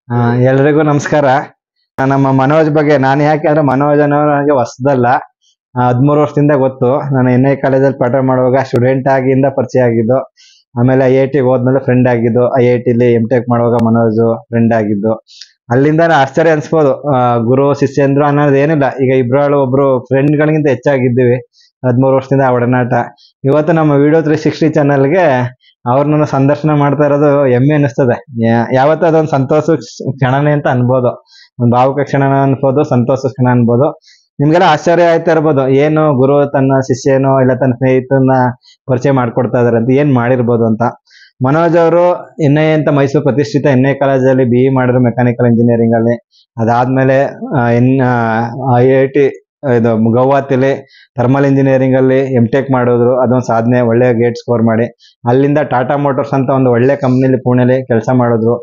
ಆ, ಎಲ್ರಿಗೂ ನಮಸ್ಕಾರ. ನಮ್ಮ ಮನೋಜ್ ಬಗ್ಗೆ ನಾನು ಯಾಕೆ ಅಂದ್ರೆ ಮನೋಜ್ ಅನ್ನೋರು ನನಗೆ ಹೊಸದಲ್ಲ. 13 ವರ್ಷದಿಂದ ಗೊತ್ತು. ನಾನು NI ಕಾಲೇಜಲ್ಲಿ ಪಾಠ ಮಾಡುವಾಗ ಸ್ಟೂಡೆಂಟ್ ಆಗಿಂದ ಪರಿಚಯ ಆಗಿದ್ದು. ಆಮೇಲೆ IIT ಹೋದ್ಮೇಲೆ ಫ್ರೆಂಡ್ ಆಗಿದ್ದು. IIT ಲಿ MTech ಮಾಡುವಾಗ ಮನೋಜ್ ಫ್ರೆಂಡ್ ಆಗಿದ್ದು. ಅಲ್ಲಿಂದ ಆಶ್ಚರ್ಯ ಅನ್ಸ್ಬೋದು. ಗುರು ಶಿಷ್ಯಂದ್ರು ಅನ್ನೋದು ಏನಿಲ್ಲ. ಈಗ ಇಬ್ರಾಳು ಒಬ್ರು ಫ್ರೆಂಡ್ಗಳಿಗಿಂತ ಹೆಚ್ಚಾಗಿದ್ದೀವಿ. 13 ವರ್ಷದಿಂದ ಒಡನಾಟ. ಇವತ್ತು ನಮ್ಮ ವಿಡಿಯೋ 360 ಚಾನಲ್ಗೆ ಅವ್ರನ್ನ ಸಂದರ್ಶನ ಮಾಡ್ತಾ ಇರೋದು ಹೆಮ್ಮೆ ಅನಿಸ್ತದೆ. ಯಾವತ್ತೂ ಅದೊಂದು ಸಂತೋಷ ಕ್ಷಣನೇ ಅಂತ ಅನ್ಬೋದು. ಒಂದು ಭಾವುಕ ಕ್ಷಣ ಅನ್ಬೋದು, ಸಂತೋಷ ಕ್ಷಣ ಅನ್ಬೋದು. ನಿಮ್ಗೆಲ್ಲ ಆಶ್ಚರ್ಯ ಆಯ್ತಾ ಇರ್ಬೋದು, ಏನು ಗುರು ತನ್ನ ಶಿಷ್ಯನೋ ಇಲ್ಲ ತನ್ನ ಸ್ನೇಹಿತನ ಪರಿಚಯ ಮಾಡ್ಕೊಡ್ತಾ ಇದಾರೆ ಅಂತ, ಏನ್ ಮಾಡಿರ್ಬೋದು ಅಂತ. ಮನೋಜ್ ಅವರು NI ಅಂತ ಮೈಸೂರು ಪ್ರತಿಷ್ಠಿತ NI ಕಾಲೇಜಲ್ಲಿ BE ಮಾಡಿದ್ರು ಮೆಕ್ಯಾನಿಕಲ್ ಇಂಜಿನಿಯರಿಂಗ್ ಅಲ್ಲಿ. ಅದಾದ್ಮೇಲೆ IIT ಇದು ಗೌಹಾತಿಲಿ ಥರ್ಮಲ್ ಇಂಜಿನಿಯರಿಂಗ್ ಅಲ್ಲಿ MTech ಮಾಡಿದ್ರು. ಅದೊಂದು ಸಾಧನೆ, ಒಳ್ಳೆ ಗೇಟ್ ಸ್ಕೋರ್ ಮಾಡಿ ಅಲ್ಲಿಂದ ಟಾಟಾ ಮೋಟರ್ಸ್ ಅಂತ ಒಂದು ಒಳ್ಳೆ ಕಂಪ್ನಿಲಿ ಪುಣೆಲಿ ಕೆಲಸ ಮಾಡಿದ್ರು.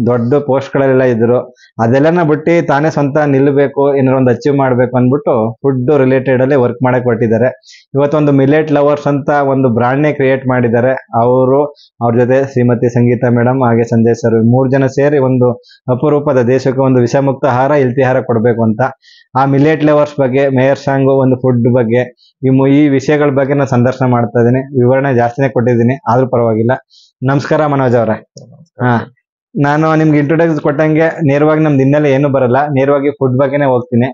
ದೊಡ್ಡ ಪೋಸ್ಟ್ಗಳೆಲ್ಲ ಇದ್ರು. ಅದೆಲ್ಲನ ಬಿಟ್ಟು ತಾನೇ ಸ್ವಂತ ನಿಲ್ಲಬೇಕು, ಏನಾರ ಒಂದು ಅಚೀವ್ ಮಾಡ್ಬೇಕು ಅಂದ್ಬಿಟ್ಟು ಫುಡ್ ರಿಲೇಟೆಡ್ ಅಲ್ಲಿ ವರ್ಕ್ ಮಾಡಕ್ ಹೊರಟಿದ್ದಾರೆ. ಇವತ್ತೊಂದು ಮಿಲೆಟ್ ಲವರ್ಸ್ ಅಂತ ಒಂದು ಬ್ರಾಂಡ್ನೇ ಕ್ರಿಯೇಟ್ ಮಾಡಿದ್ದಾರೆ. ಅವರು ಅವ್ರ ಜೊತೆ ಶ್ರೀಮತಿ ಸಂಗೀತಾ ಮೇಡಮ್ ಹಾಗೆ ಸಂಜಯ್ ಸರ್ 3 ಜನ ಸೇರಿ ಒಂದು ಅಪರೂಪದ ದೇಶಕ್ಕೆ ಒಂದು ವಿಷಮುಕ್ತ ಆಹಾರ, ಹೆಲ್ತಿ ಆಹಾರ ಕೊಡಬೇಕು ಅಂತ. ಆ ಮಿಲೆಟ್ ಲವರ್ಸ್ ಬಗ್ಗೆ, ಮೇಯರ್ ಸಾಂಗ್, ಒಂದು ಫುಡ್ ಬಗ್ಗೆ, ಈ ವಿಷಯಗಳ ಬಗ್ಗೆ ನಾನು ಸಂದರ್ಶನ ಮಾಡ್ತಾ ಇದ್ದೀನಿ. ವಿವರಣೆ ಜಾಸ್ತಿನೇ ಕೊಟ್ಟಿದ್ದೀನಿ, ಆದ್ರೂ ಪರವಾಗಿಲ್ಲ. ನಮಸ್ಕಾರ ಮನೋಜ್ ಅವರೇ. ಹಾ, ನಾನು ನಿಮ್ಗೆ ಇಂಟ್ರೊಡಕ್ಷನ್ ಕೊಟ್ಟಂಗೆ ನೇರವಾಗಿ ನಮ್ದು ಹಿನ್ನೆಲೆ ಏನು ಬರಲ್ಲ, ನೇರವಾಗಿ ಫುಡ್ ಬಗ್ಗೆನೇ ಹೋಗ್ತೀನಿ.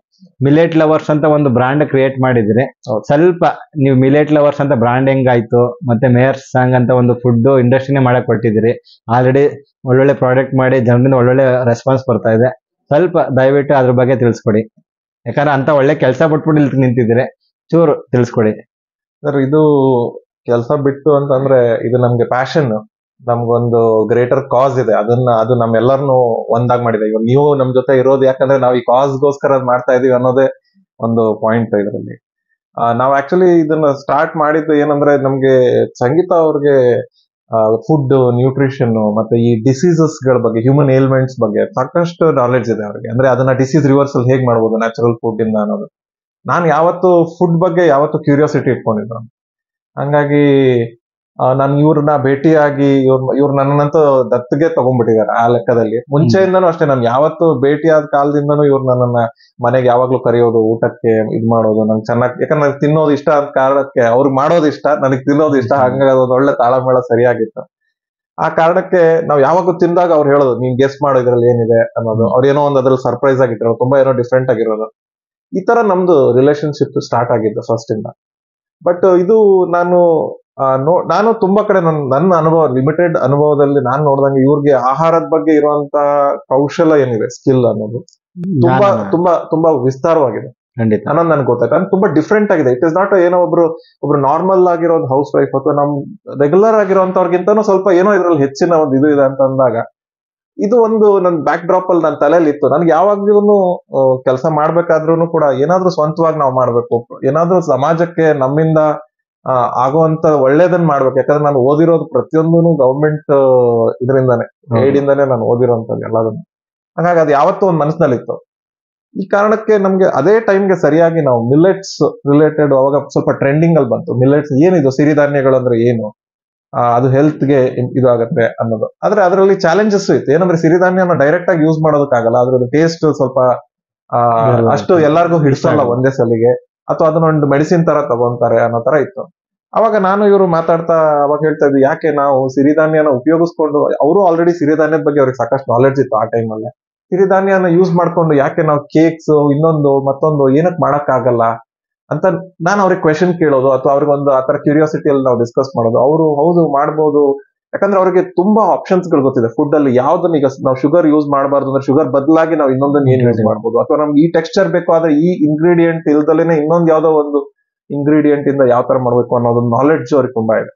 ಮಿಲೆಟ್ ಲವರ್ಸ್ ಅಂತ ಒಂದು ಬ್ರಾಂಡ್ ಕ್ರಿಯೇಟ್ ಮಾಡಿದ್ರಿ. ಸ್ವಲ್ಪ ನೀವು ಮಿಲೆಟ್ ಲವರ್ಸ್ ಅಂತ ಬ್ರಾಂಡ್ ಹೆಂಗಾಯ್ತು, ಮತ್ತೆ ಮೇಯರ್ ಸಾಂಗ್ ಅಂತ ಒಂದು ಫುಡ್ ಇಂಡಸ್ಟ್ರಿನೇ ಮಾಡಕ್ ಕೊಟ್ಟಿದ್ದೀರಿ. ಆಲ್ರೆಡಿ ಒಳ್ಳೊಳ್ಳೆ ಪ್ರಾಡಕ್ಟ್ ಮಾಡಿ ಜನರಿಂದ ಒಳ್ಳೊಳ್ಳೆ ರೆಸ್ಪಾನ್ಸ್ ಬರ್ತಾ ಇದೆ. ಸ್ವಲ್ಪ ದಯವಿಟ್ಟು ಅದ್ರ ಬಗ್ಗೆ ತಿಳಿಸ್ಕೊಡಿ. ಯಾಕಂದ್ರೆ ಅಂತ ಒಳ್ಳೆ ಕೆಲಸ ಬಿಟ್ಬಿಟ್ಟು ಇಲ್ಲಿ ನಿಂತಿದ್ದೀರಿ, ಚೂರು ತಿಳಿಸ್ಕೊಡಿ. ಸರ್, ಇದು ಕೆಲಸ ಬಿಟ್ಟು ಅಂತಂದ್ರೆ ಇದು ನಮ್ಗೆ ಪ್ಯಾಷನ್. ನಮ್ಗೊಂದು ಗ್ರೇಟರ್ ಕಾಸ್ ಇದೆ, ಅದು ನಮ್ಮೆಲ್ಲರನ್ನು ಒಂದಾಗ್ ಮಾಡಿದೆ. ಇವಾಗ ನೀವು ನಮ್ ಜೊತೆ ಇರೋದು ಯಾಕಂದ್ರೆ ನಾವು ಈ ಕಾಸ್ಗೋಸ್ಕರ ಮಾಡ್ತಾ ಇದೀವಿ ಅನ್ನೋದೇ ಒಂದು ಪಾಯಿಂಟ್ ಇದರಲ್ಲಿ. ನಾವು ಆಕ್ಚುಲಿ ಇದನ್ನ ಸ್ಟಾರ್ಟ್ ಮಾಡಿದ್ದು ಏನಂದ್ರೆ, ನಮ್ಗೆ ಸಂಗೀತ ಅವ್ರಿಗೆ ಫುಡ್, ನ್ಯೂಟ್ರಿಷನ್ ಮತ್ತೆ ಈ ಡಿಸೀಸಸ್ ಗಳ ಬಗ್ಗೆ, ಹ್ಯೂಮನ್ ಏಲ್ಮೆಂಟ್ಸ್ ಬಗ್ಗೆ ಸಾಕಷ್ಟು ನಾಲೆಡ್ಜ್ ಇದೆ ಅವ್ರಿಗೆ. ಅಂದ್ರೆ ಅದನ್ನ ಡಿಸೀಸ್ ರಿವರ್ಸಲ್ ಹೇಗ್ ಮಾಡ್ಬೋದು ನ್ಯಾಚುರಲ್ ಫುಡ್ ಇಂದ ಅನ್ನೋದು. ನಾನು ಯಾವತ್ತು ಫುಡ್ ಬಗ್ಗೆ ಯಾವತ್ತು ಕ್ಯೂರಿಯಾಸಿಟಿ ಇಟ್ಕೊಂಡಿದ್ದು. ಹಂಗಾಗಿ ನಾನು ಇವ್ರನ್ನ ಭೇಟಿಯಾಗಿ ಇವ್ರು ನನ್ನಂತೂ ದತ್ತಿಗೆ ತಗೊಂಡ್ಬಿಟ್ಟಿದ್ದಾರೆ ಆ ಲೆಕ್ಕದಲ್ಲಿ. ಮುಂಚೆಯಿಂದನೂ ಅಷ್ಟೇ, ನಾನು ಯಾವತ್ತು ಭೇಟಿಯಾದ ಕಾಲದಿಂದನೂ ಇವ್ರು ನನ್ನನ್ನ ಮನೆಗೆ ಯಾವಾಗ್ಲೂ ಕರೆಯೋದು, ಊಟಕ್ಕೆ ಇದ್ ಮಾಡೋದು. ನಂಗೆ ಚೆನ್ನಾಗಿ, ಯಾಕಂದ್ರೆ ನನಗೆ ತಿನ್ನೋದು ಇಷ್ಟ ಅಂತ ಕಾರಣಕ್ಕೆ ಅವ್ರಿಗೆ ಮಾಡೋದು ಇಷ್ಟ, ನನಗೆ ತಿನ್ನೋದು ಇಷ್ಟ. ಹಂಗಾಗಿ ಅದೊಂದು ಒಳ್ಳೆ ತಾಳಮೇಳ ಸರಿಯಾಗಿತ್ತು. ಆ ಕಾರಣಕ್ಕೆ ನಾವು ಯಾವಾಗೂ ತಿಂದಾಗ ಅವ್ರು ಹೇಳೋದು, ನೀನ್ ಗೆಸ್ ಮಾಡೋ ಇದ್ರಲ್ಲಿ ಏನಿದೆ ಅನ್ನೋದು. ಅವ್ರು ಏನೋ ಒಂದು ಅದ್ರಲ್ಲಿ ಸರ್ಪ್ರೈಸ್ ಆಗಿಟ್ಟಿರೋದು, ತುಂಬಾ ಏನೋ ಡಿಫ್ರೆಂಟ್ ಆಗಿರೋದು. ಈ ತರ ನಮ್ದು ರಿಲೇಶನ್ಶಿಪ್ ಸ್ಟಾರ್ಟ್ ಆಗಿದ್ದು ಫಸ್ಟ್ ಇಂದ. ಬಟ್ ಇದು ನಾನು ತುಂಬಾ ಕಡೆ ನನ್ನ ಅನುಭವ, ಲಿಮಿಟೆಡ್ ಅನುಭವದಲ್ಲಿ ನಾನು ನೋಡ್ದಂಗೆ ಇವ್ರಿಗೆ ಆಹಾರದ ಬಗ್ಗೆ ಇರುವಂತ ಕೌಶಲ ಏನಿದೆ, ಸ್ಕಿಲ್ ಅನ್ನೋದು ತುಂಬಾ ತುಂಬಾ ತುಂಬಾ ವಿಸ್ತಾರವಾಗಿದೆ. ಖಂಡಿತ ಅನ್ನೋದು ನನ್ಗೆ ಗೊತ್ತಾಯ್ತು. ಅಂದ್ರೆ ತುಂಬಾ ಡಿಫ್ರೆಂಟ್ ಆಗಿದೆ. ಇಟ್ ಇಸ್ ನಾಟ್ ಏನೋ ಒಬ್ರು ನಾರ್ಮಲ್ ಆಗಿರೋ ಒಂದು ಹೌಸ್ ವೈಫ್ ಅಥವಾ ನಮ್ ರೆಗ್ಯುಲರ್ ಆಗಿರೋಂಥವ್ರಿಗಿಂತನೂ ಸ್ವಲ್ಪ ಏನೋ ಇದ್ರಲ್ಲಿ ಹೆಚ್ಚಿನ ಒಂದು ಇದು ಇದೆ ಅಂತ ಅಂದಾಗ, ಇದು ಒಂದು ನನ್ನ ಬ್ಯಾಕ್ ಡ್ರಾಪ್ ಅಲ್ಲಿ ನನ್ನ ತಲೆಯಲ್ಲಿ ಇತ್ತು. ನನ್ಗೆ ಯಾವಾಗ್ಲೂ ಕೆಲಸ ಮಾಡ್ಬೇಕಾದ್ರೂ ಕೂಡ ಏನಾದ್ರೂ ಸ್ವಂತವಾಗಿ ನಾವು ಮಾಡ್ಬೇಕು, ಏನಾದ್ರೂ ಸಮಾಜಕ್ಕೆ ನಮ್ಮಿಂದ ಆಗುವಂತ ಒಳ್ಳೇದನ್ನ ಮಾಡ್ಬೇಕು. ಯಾಕಂದ್ರೆ ನಾನು ಓದಿರೋದು ಪ್ರತಿಯೊಂದೂ ಗವರ್ಮೆಂಟ್ ಇದರಿಂದಾನೆ, ಏಡ್ ಇಂದಾನೆ ನಾನು ಓದಿರೋಂಥದ್ದು ಎಲ್ಲದನ್ನು. ಹಾಗಾಗಿ ಅದು ಯಾವತ್ತೂ ಒಂದು ಮನಸ್ಸಿನಲ್ಲಿತ್ತು. ಈ ಕಾರಣಕ್ಕೆ ನಮ್ಗೆ ಅದೇ ಟೈಮ್ಗೆ ಸರಿಯಾಗಿ ನಾವು ಮಿಲೆಟ್ಸ್ ರಿಲೇಟೆಡ್ ಅವಾಗ ಸ್ವಲ್ಪ ಟ್ರೆಂಡಿಂಗ್ ಅಲ್ಲಿ ಬಂತು. ಮಿಲೆಟ್ಸ್ ಏನಿದು, ಸಿರಿಧಾನ್ಯಗಳು ಅಂದ್ರೆ ಏನು, ಅದು ಹೆಲ್ತ್ ಗೆ ಇದು ಆಗತ್ತೆ ಅನ್ನೋದು. ಆದ್ರೆ ಅದರಲ್ಲಿ ಚಾಲೆಂಜಸ್ ಇತ್ತು. ಏನಂದ್ರೆ ಸಿರಿಧಾನ್ಯನ ಡೈರೆಕ್ಟ್ ಆಗಿ ಯೂಸ್ ಮಾಡೋದಕ್ಕಾಗಲ್ಲ, ಅದ್ರದ್ದು ಟೇಸ್ಟ್ ಸ್ವಲ್ಪ ಅಷ್ಟು ಎಲ್ಲರಿಗೂ ಹಿಡಿಸಲ್ಲ ಒಂದೇ ಸಲಿಗೆ, ಅಥವಾ ಅದನ್ನೊಂದು ಮೆಡಿಸಿನ್ ತರ ತಗೊಂತಾರೆ ಅನ್ನೋ ತರ ಇತ್ತು. ಅವಾಗ ನಾನು ಇವರು ಮಾತಾಡ್ತಾ ಅವಾಗ ಹೇಳ್ತಾ ಇದ್ವಿ, ಯಾಕೆ ನಾವು ಸಿರಿಧಾನ್ಯನ ಉಪಯೋಗಿಸ್ಕೊಂಡು, ಅವರು ಆಲ್ರೆಡಿ ಸಿರಿಧಾನ್ಯದ ಬಗ್ಗೆ ಅವ್ರಿಗೆ ಸಾಕಷ್ಟು ನಾಲೆಡ್ಜ್ ಇತ್ತು ಆ ಟೈಮಲ್ಲೇ, ಸಿರಿಧಾನ್ಯನ ಯೂಸ್ ಮಾಡ್ಕೊಂಡು ಯಾಕೆ ನಾವು ಕೇಕ್ಸ್ ಇನ್ನೊಂದು ಮತ್ತೊಂದು ಏನಕ್ಕೆ ಮಾಡಕ್ ಆಗಲ್ಲ ಅಂತ ನಾನು ಅವ್ರಿಗೆ ಕ್ವೆಶನ್ ಕೇಳೋದು, ಅಥವಾ ಅವ್ರಿಗೊಂದು ಆತರ ಕ್ಯೂರಿಯಾಸಿಟಿಯಲ್ಲಿ ನಾವು ಡಿಸ್ಕಸ್ ಮಾಡೋದು. ಅವರು ಹೌದು ಮಾಡ್ಬೋದು, ಯಾಕಂದ್ರೆ ಅವ್ರಿಗೆ ತುಂಬಾ ಆಪ್ಷನ್ಸ್ ಗಳು ಗೊತ್ತಿದೆ ಫುಡ್ ಅಲ್ಲಿ. ಯಾವ್ದನ್ನ ಈಗ ನಾವು ಶುಗರ್ ಯೂಸ್ ಮಾಡಬಾರ್ದು ಅಂದ್ರೆ ಶುಗರ್ ಬದಲಾಗಿ ನಾವು ಇನ್ನೊಂದನ್ನ ಏನ್ ಯೂಸ್ ಮಾಡ್ಬೋದು, ಅಥವಾ ನಮ್ಗೆ ಈ ಟೆಕ್ಸ್ಚರ್ ಬೇಕು ಆದ್ರೆ ಈ ಇಂಗ್ರೀಡಿಯೆಂಟ್ ಇಲ್ದಲೇನೆ ಇನ್ನೊಂದು ಯಾವ್ದೋ ಒಂದು ಇಂಗ್ರೀಡಿಯೆಂಟ್ ಇಂದ ಯಾವ ತರ ಮಾಡ್ಬೇಕು ಅನ್ನೋದೊಂದು ನಾಲೆಡ್ಜ್ ಅವ್ರಿಗೆ ತುಂಬಾ ಇದೆ.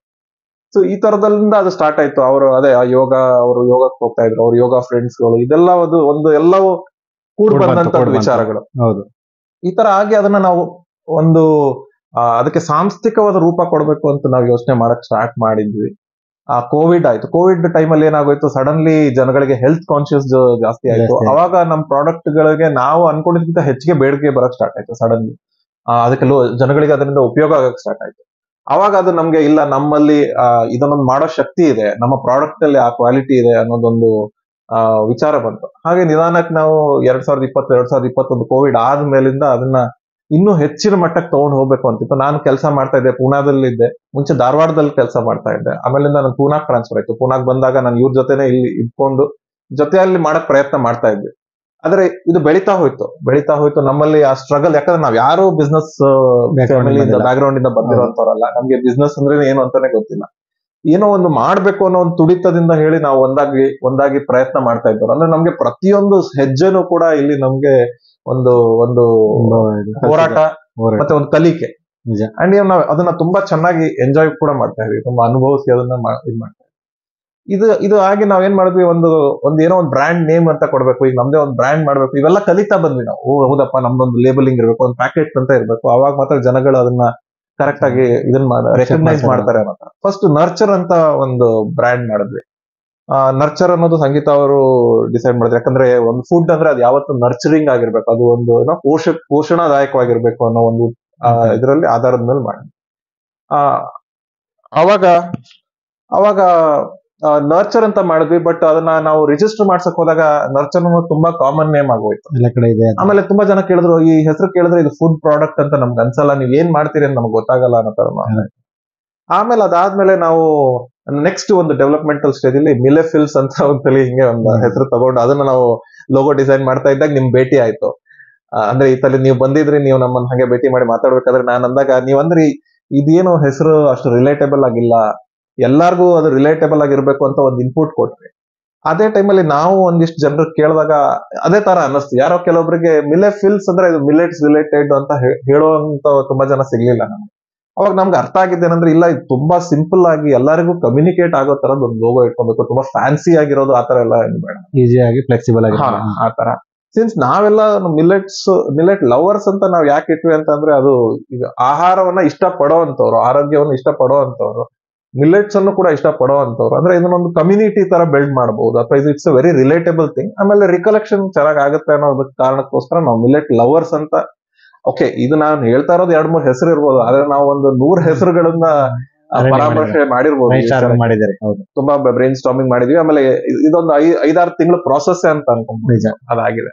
ಸೊ ಈ ತರದಿಂದ ಅದು ಸ್ಟಾರ್ಟ್ ಆಯ್ತು. ಅವರು ಅದೇ ಅವರು ಯೋಗಕ್ಕೆ ಹೋಗ್ತಾ ಇದ್ರು, ಅವ್ರ ಯೋಗ ಫ್ರೆಂಡ್ಸ್ ಗಳು, ಇದೆಲ್ಲ ಎಲ್ಲವೂ ಕೂಡ ಬಂದಂತ ವಿಚಾರಗಳು. ಹೌದು. ಈ ತರ ಆಗಿ ಅದನ್ನ ನಾವು ಒಂದು ಅದಕ್ಕೆ ಸಾಂಸ್ಥಿಕವಾದ ರೂಪ ಕೊಡ್ಬೇಕು ಅಂತ ನಾವು ಯೋಚನೆ ಮಾಡಕ್ ಸ್ಟಾರ್ಟ್ ಮಾಡಿದ್ವಿ. ಕೋವಿಡ್ ಆಯ್ತು. ಕೋವಿಡ್ ಟೈಮಲ್ಲಿ ಏನಾಗೋಯ್ತು, ಸಡನ್ಲಿ ಜನಗಳಿಗೆ ಹೆಲ್ತ್ ಕಾನ್ಶಿಯಸ್ ಜಾಸ್ತಿ ಆಯ್ತು. ಅವಾಗ ನಮ್ಮ ಪ್ರಾಡಕ್ಟ್ ಗಳಿಗೆ ನಾವು ಅನ್ಕೊಂಡಿದ್ಕಿಂತ ಹೆಚ್ಚಿಗೆ ಬೇಡಿಕೆ ಬರಕ್ ಸ್ಟಾರ್ಟ್ ಆಯ್ತು ಸಡನ್ಲಿ. ಅದಕ್ಕೆ ಜನಗಳಿಗೆ ಅದರಿಂದ ಉಪಯೋಗ ಆಗಕ್ ಸ್ಟಾರ್ಟ್ ಆಯ್ತು. ಅವಾಗ ಅದು ನಮ್ಗೆ ಇಲ್ಲ, ನಮ್ಮಲ್ಲಿ ಇದನ್ನೊಂದು ಮಾಡೋ ಶಕ್ತಿ ಇದೆ, ನಮ್ಮ ಪ್ರಾಡಕ್ಟ್ ಅಲ್ಲಿ ಆ ಕ್ವಾಲಿಟಿ ಇದೆ ಅನ್ನೋದೊಂದು ವಿಚಾರ ಬಂತು. ಹಾಗೆ ನಿಧಾನಕ್ಕೆ ನಾವು 2021 ಕೋವಿಡ್ ಆದ್ಮೇಲಿಂದ ಅದನ್ನ ಇನ್ನೂ ಹೆಚ್ಚಿನ ಮಟ್ಟಕ್ಕೆ ತಗೊಂಡು ಹೋಗ್ಬೇಕು ಅಂತಿತ್ತು. ನಾನು ಕೆಲಸ ಮಾಡ್ತಾ ಇದ್ದೆ, ಪೂನಾದಲ್ಲಿ ಇದ್ದೆ, ಮುಂಚೆ ಧಾರವಾಡದಲ್ಲಿ ಕೆಲಸ ಮಾಡ್ತಾ ಇದ್ದೆ. ಆಮೇಲಿಂದ ನಾನು ಪೂನಾಗ್ ಟ್ರಾನ್ಸ್ಫರ್ ಆಯ್ತು. ಪೂನಾಗ್ ಬಂದಾಗ ನಾನು ಇವ್ರ ಜೊತೆನೆ ಇಲ್ಲಿ ಇದ್ಕೊಂಡು ಜೊತೆಯಲ್ಲಿ ಮಾಡಕ್ ಪ್ರಯತ್ನ ಮಾಡ್ತಾ ಇದ್ವಿ. ಆದ್ರೆ ಇದು ಬೆಳೀತಾ ಹೋಯ್ತು ನಮ್ಮಲ್ಲಿ ಆ ಸ್ಟ್ರಗಲ್. ಯಾಕಂದ್ರೆ ನಾವ್ ಯಾರು ಬಿಸ್ನೆಸ್ ಬ್ಯಾಕ್ ಗ್ರೌಂಡ್ ಇಂದ ಬಂದಿರೋಂಥವ್ರಲ್ಲ. ನಮ್ಗೆ ಬಿಸ್ನೆಸ್ ಅಂದ್ರೆ ಏನು ಅಂತಾನೆ ಗೊತ್ತಿಲ್ಲ. ಏನೋ ಒಂದು ಮಾಡ್ಬೇಕು ಅನ್ನೋ ಒಂದು ತುಡಿತದಿಂದ ಹೇಳಿ ನಾವು ಒಂದಾಗಿ ಪ್ರಯತ್ನ ಮಾಡ್ತಾ ಇದ್ದವ್ರು. ಅಂದ್ರೆ ನಮ್ಗೆ ಪ್ರತಿಯೊಂದು ಹೆಜ್ಜೆನೂ ಕೂಡ ಇಲ್ಲಿ ನಮ್ಗೆ ಒಂದು ಒಂದು ಹೋರಾಟ ಮತ್ತೆ ಒಂದು ಕಲಿಕೆ. ಅಂಡ್ ನಾವು ಅದನ್ನ ತುಂಬಾ ಚೆನ್ನಾಗಿ ಎಂಜಾಯ್ ಕೂಡ ಮಾಡ್ತಾ ಇದ್ವಿ, ತುಂಬಾ ಅನುಭವಿಸಿ ಅದನ್ನ ಇದ್ ಮಾಡ್ತಾ ಇದ್ವಿ. ಇದು ಆಗಿ ನಾವೇನ್ ಮಾಡಿದ್ವಿ, ಒಂದು ಏನೋ ಒಂದು ಬ್ರ್ಯಾಂಡ್ ನೇಮ್ ಅಂತ ಕೊಡ್ಬೇಕು, ಈಗ ನಮ್ದೇ ಒಂದು ಬ್ರ್ಯಾಂಡ್ ಮಾಡ್ಬೇಕು, ಇವೆಲ್ಲ ಕಲಿತಾ ಬಂದ್ವಿ ನಾವು. ಹೌದಪ್ಪ, ನಮ್ದೊಂದು ಲೇಬಲಿಂಗ್ ಇರ್ಬೇಕು, ಒಂದು ಪ್ಯಾಕೆಟ್ ಅಂತ ಇರ್ಬೇಕು, ಅವಾಗ ಮಾತ್ರ ಜನಗಳು ಅದನ್ನ ಕರೆಕ್ಟ್ ಆಗಿ ಇದನ್ನ ರೆಕಗ್ನೈಸ್ ಮಾಡ್ತಾರೆ ಅನ್ನೋ. ಫಸ್ಟ್ ನರ್ಚರ್ ಅಂತ ಒಂದು ಬ್ರ್ಯಾಂಡ್ ಮಾಡಿದ್ವಿ. ನರ್ಚರ್ ಅನ್ನೋದು ಸಂಗೀತ ಅವರು ಡಿಸೈಡ್ ಮಾಡಿದ್ರು. ಯಾಕಂದ್ರೆ ಒಂದು ಫುಡ್ ಅಂದ್ರೆ ಅದು ಯಾವತ್ತು ನರ್ಚರಿಂಗ್ ಆಗಿರ್ಬೇಕು, ಅದು ಒಂದು ಏನೋ ಪೋಷಣಾದಾಯಕವಾಗಿರ್ಬೇಕು ಅನ್ನೋ ಒಂದು ಇದರಲ್ಲಿ ಆಧಾರದ ಮೇಲೆ ಮಾಡಿದ್ವಿ. ಅವಾಗ ನರ್ಚರ್ ಅಂತ ಮಾಡಿದ್ವಿ. ಬಟ್ ಅದನ್ನ ನಾವು ರಿಜಿಸ್ಟರ್ ಮಾಡ್ಸಕ್ ಹೋದಾಗ ನರ್ಚರ್ ತುಂಬಾ ಕಾಮನ್ ನೇಮ್ ಆಗೋಯ್ತು ಎಲ್ಲ ಕಡೆ ಇದೆ. ಆಮೇಲೆ ತುಂಬಾ ಜನ ಕೇಳಿದ್ರು, ಈ ಹೆಸರು ಕೇಳಿದ್ರೆ ಇದು ಫುಡ್ ಪ್ರಾಡಕ್ಟ್ ಅಂತ ನಮ್ಗೆ ಅನ್ಸಲ್ಲ, ನೀವ್ ಏನ್ ಮಾಡ್ತೀರಿ ಅಂತ ನಮ್ಗೆ ಗೊತ್ತಾಗಲ್ಲ ಅನ್ನೋ ತರ. ಆಮೇಲೆ ಅದಾದ್ಮೇಲೆ ನಾವು ನೆಕ್ಸ್ಟ್ ಒಂದು ಡೆವಲಪ್ಮೆಂಟಲ್ ಸ್ಟೇಜ್ ಅಲ್ಲಿ ಮಿಲೆಫಿಲ್ಸ್ ಅಂತ ಒಂದ್ಸಲಿ ಹಿಂಗೆ ಒಂದು ಹೆಸರು ತಗೊಂಡು ಅದನ್ನ ನಾವು ಲೋಗೋ ಡಿಸೈನ್ ಮಾಡ್ತಾ ಇದ್ದಾಗ ನಿಮ್ ಭೇಟಿ ಆಯ್ತು. ಅಂದ್ರೆ ಈ ತರ ನೀವು ಬಂದಿದ್ರಿ, ನೀವು ನಮ್ಮನ್ನ ಹಾಗೆ ಭೇಟಿ ಮಾಡಿ ಮಾತಾಡ್ಬೇಕಾದ್ರೆ ನಾನು ಅಂದಾಗ ನೀವಂದ್ರಿ ಇದೇನು ಹೆಸರು ಅಷ್ಟು ರಿಲೇಟೇಬಲ್ ಆಗಿಲ್ಲ, ಎಲ್ಲಾರ್ಗೂ ಅದು ರಿಲೇಟೇಬಲ್ ಆಗಿರ್ಬೇಕು ಅಂತ ಒಂದು ಇನ್ಪುಟ್ ಕೊಟ್ರಿ. ಅದೇ ಟೈಮಲ್ಲಿ ನಾವು ಒಂದಿಷ್ಟು ಜನರು ಕೇಳಿದಾಗ ಅದೇ ತರ ಅನ್ನಿಸ್ತು. ಯಾರೋ ಕೆಲವೊಬ್ಬರಿಗೆ ಮಿಲೆಫಿಲ್ಸ್ ಅಂದ್ರೆ ಇದು ಮಿಲೆಟ್ಸ್ ರಿಲೇಟೆಡ್ ಅಂತ ಹೇಳುವಂತ ತುಂಬಾ ಜನ ಸಿಗ್ಲಿಲ್ಲ ನಮ್ಗೆ. ಅವಾಗ ನಮ್ಗೆ ಅರ್ಥ ಆಗಿದ್ದೇನಂದ್ರೆ, ಇಲ್ಲ, ಇದು ತುಂಬಾ ಸಿಂಪಲ್ ಆಗಿ ಎಲ್ಲರಿಗೂ ಕಮ್ಯುನಿಕೇಟ್ ಆಗೋ ತರದ್ ಒಂದು ಲೋಗೋ ಇಟ್ಕೊಬೇಕು, ತುಂಬಾ ಫ್ಯಾನ್ಸಿ ಆಗಿರೋದು ಆತರ ಎಲ್ಲ ಏನು ಬೇಡ, ಈಸಿ ಆಗಿ ಫ್ಲೆಕ್ಸಿಬಲ್ ಆಗಿ ಆತರ. ಸಿನ್ಸ್ ನಾವೆಲ್ಲ ಮಿಲೆಟ್ ಲವರ್ಸ್ ಅಂತ ನಾವ್ ಯಾಕೆ ಇಟ್ವಿ ಅಂತಂದ್ರೆ, ಅದು ಈಗ ಆಹಾರವನ್ನ ಇಷ್ಟಪಡೋವಂಥವ್ರು, ಆರೋಗ್ಯವನ್ನು ಇಷ್ಟಪಡೋವಂಥವ್ರು, ಮಿಲೆಟ್ಸ್ ಅನ್ನು ಕೂಡ ಇಷ್ಟಪಡೋವಂಥವ್ರು. ಅಂದ್ರೆ ಇದನ್ನೊಂದು ಕಮ್ಯುನಿಟಿ ತರ ಬಿಲ್ಡ್ ಮಾಡಬಹುದು, ಅಥವಾ ಇದು it's a very relatable thing. ಆಮೇಲೆ ರಿಕಲೆಕ್ಷನ್ ಚೆನ್ನಾಗ್ ಆಗುತ್ತೆ ಅನ್ನೋ ಕಾರಣಕ್ಕೋಸ್ಕರ ನಾವು ಮಿಲೆಟ್ ಲವರ್ಸ್ ಅಂತ. ಓಕೆ, ಇದು ನಾನು ಹೇಳ್ತಾ ಇರೋದು 2-3 ಹೆಸರು ಇರ್ಬೋದು, ಆದ್ರೆ ನಾವು ಒಂದು 100 ಹೆಸರುಗಳನ್ನ ಪರಾಮರ್ಶೆ ಮಾಡಿರ್ಬೋದು. ತುಂಬಾ ಬ್ರೈನ್ ಸ್ಟಾರ್ಮಿಂಗ್ ಮಾಡಿದ್ವಿ. ಆಮೇಲೆ ಇದೊಂದು 5-6 ತಿಂಗಳು ಪ್ರಾಸೆಸ್ ಅಂತ ಅನ್ಕೊಂಡ್ಬಿಟ್ಟು ಅದಾಗಿದೆ.